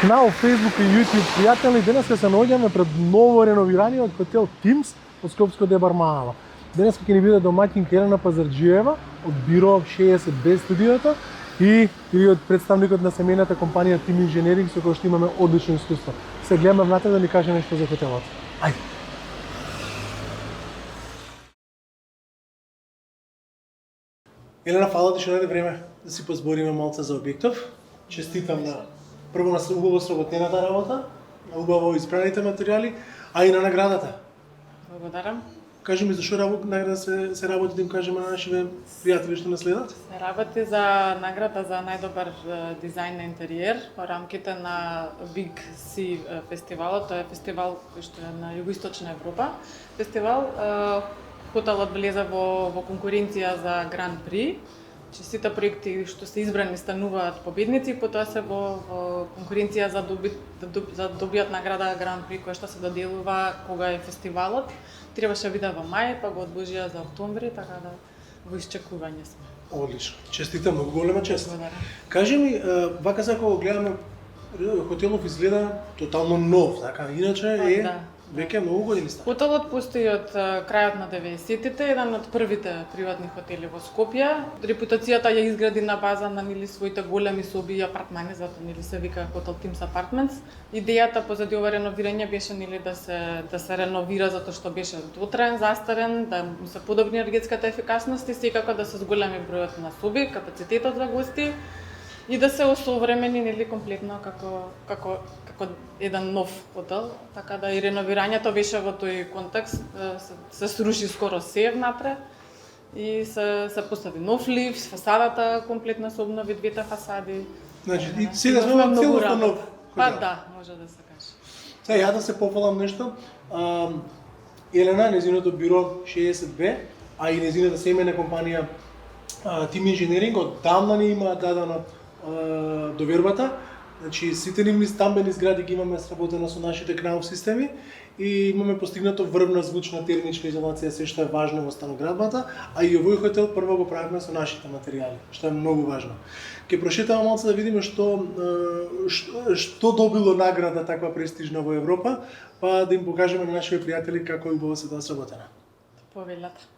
канал, Facebook и YouTube. Пријатели, денеска се наоѓаме пред ново реновираниот хотел Тимс од Скопско де Бармаава. Денеска ќе ни биде домаќинка Елена Пазарџиева од Биро 60B студиото и од представникот на семејната компанија Тим Инженеринг со кој што имаме одлично искуство. Се гледаме внатре да ни каже нешто за хотелот. Ајде. Елена, фала ти што најде време да си позбориме малце за објектов. Честитам на прво на убаво сработената работа, на убаво избраните материјали, а и на наградата. Благодарам. Кажи ми зашо награда се работи, да им кажеме на нашите пријатели што нас следат? Се работи за награда за најдобар дизајн на интериер во рамките на Big C фестивалот. Тоа е фестивал кој што е на југоисточна Европа. Фестивал хотелот влезе во конкуренција за Гран При. Сите проекти што се избрани стануваат победници, потоа се во конкуренција за добијат награда Гран При, која што се доделува кога е фестивалот. Требаше биде во мај, па го одложија за октомври, така да во исчекување сме. Одлично. Честитам, многу голема чест. Благодарам. Кажи ми, вака за кога гледаме, хотелов изгледа тотално нов, така, иначе е Да. веќе многу години стар. Хотелот постои од крајот на 90-тите, еден од првите приватни хотели во Скопје. Репутацијата ја изгради на база на своите големи соби и апартмани, затоа се вика хотел Тимс Апартментс. Идејата позади ова реновирање беше да се реновира затоа што беше дотраен, застарен, да му се подобри енергетската ефикасност и секако да се зголеми бројот на соби, капацитетот за гости и да се осовремени комплетно како еден нов хотел, така да и реновирањето беше во тој контекст, се сруши скоро се внатре и се постави нов лифт, фасадата комплетно се обнови, двете фасади. Значи, и сега сме во целосно нов Па хотел. да, може да се каже. Сега ја да се пофалам нешто. Елена, незиното биро 60B, а и незината семејна компанија Тим Инженеринг оддавна ни има дадено довербата. Значи, сите нивни стамбени згради ги имаме сработено со нашите кнаuf системи и имаме постигнато врвна звучна термичка изолација, се што е важно во станоградбата, а и овој хотел прво го правиме со нашите материјали, што е многу важно. Ќе прошетаме малку да видиме што добило награда таква престижна во Европа, па да им покажеме на нашите пријатели како е убаво се тоа сработена. Повелата.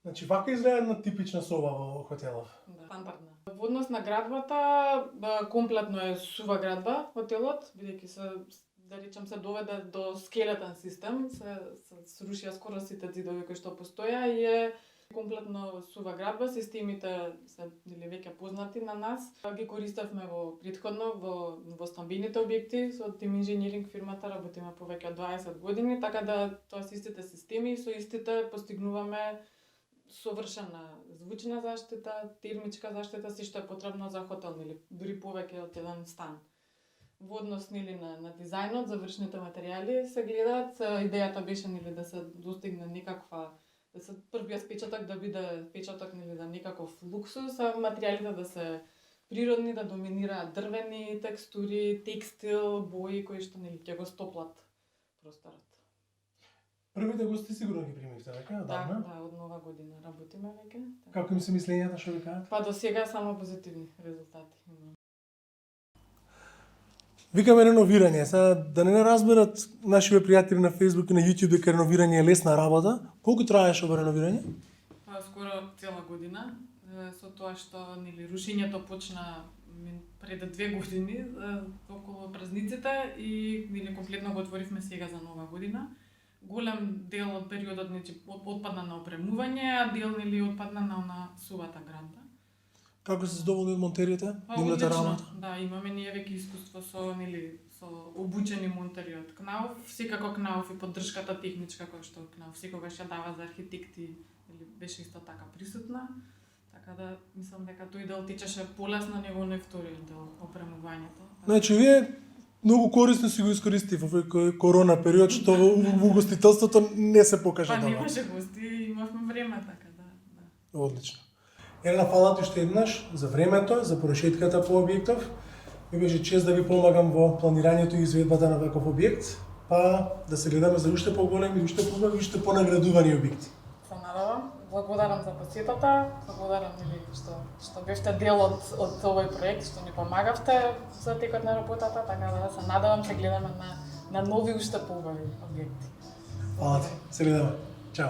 Значи, вака изгледа една типична соба во хотелов. Да, стандардна. Во однос на градбата, комплетно е сува градба хотелот, бидејќи се доведе до скелетен систем, се срушија скоро сите ѕидови кои што постоја и е комплетно сува градба, системите се веќе познати на нас. Ги користевме претходно во стамбените објекти, со Тим Инженеринг фирмата работиме повеќе од 20 години, така да тоа се истите системи и со истите постигнуваме совршена звучна заштита, термичка заштита, се што е потребно за хотел, дури повеќе од еден стан. Во однос на дизајнот, завршните материјали се гледаат, идејата беше да се достигне некаква, да се првиот печаток да биде печаток за некаков луксус, а материјалите да се природни, да доминираат дрвени текстури, текстил, бои кои што ќе го стоплат просторот. Првите гости сигурно ги примивте, така? Да, од нова година работиме веќе. Како им се мислењата, што ви кажат? Па до сега само позитивни резултати. Викаме реновирање. Сега да не разберат нашите пријатели на Facebook и на YouTube дека реновирање е лесна работа. Колку траеше ова реновирање? Па скоро цела година, со тоа што рушењето почна пред 2 години околу празниците и комплетно го отворивме сега за нова година. Голем дел од периодот отпадна на опремување, а дел отпадна на сувата градба. Како се задоволни од монтерите? Нивната работа? Да, имаме ние веќе искуство со обучени монтери од кнаuf. Секако кнаuf и поддршката техничка која што кнаuf секогаш ја дава за архитекти, беше исто така присутна. Така да мислам дека тој дел течеше полесно него на вториот дел опремувањето. Значи вие многу корисно си го искористив во овој корона период, што во угостителството не се покажа добро. Па добро. немаше гости, имавме време, така да. Одлично. Елена, фала ти уште еднаш за времето, за прошетката по објектов. Ми беше чест да ви помагам во планирањето и изведбата на ваков објект, па да се гледаме за уште поголеми, уште побави, уште понаградувани објекти. Се надевам. благодарам за посетата, благодарам нели што бевте дел од овој проект, што ни помагавте за текот на работата, така да се надевам се гледаме на нови уште поубави објекти. Фала ти. Се видиме. Чао.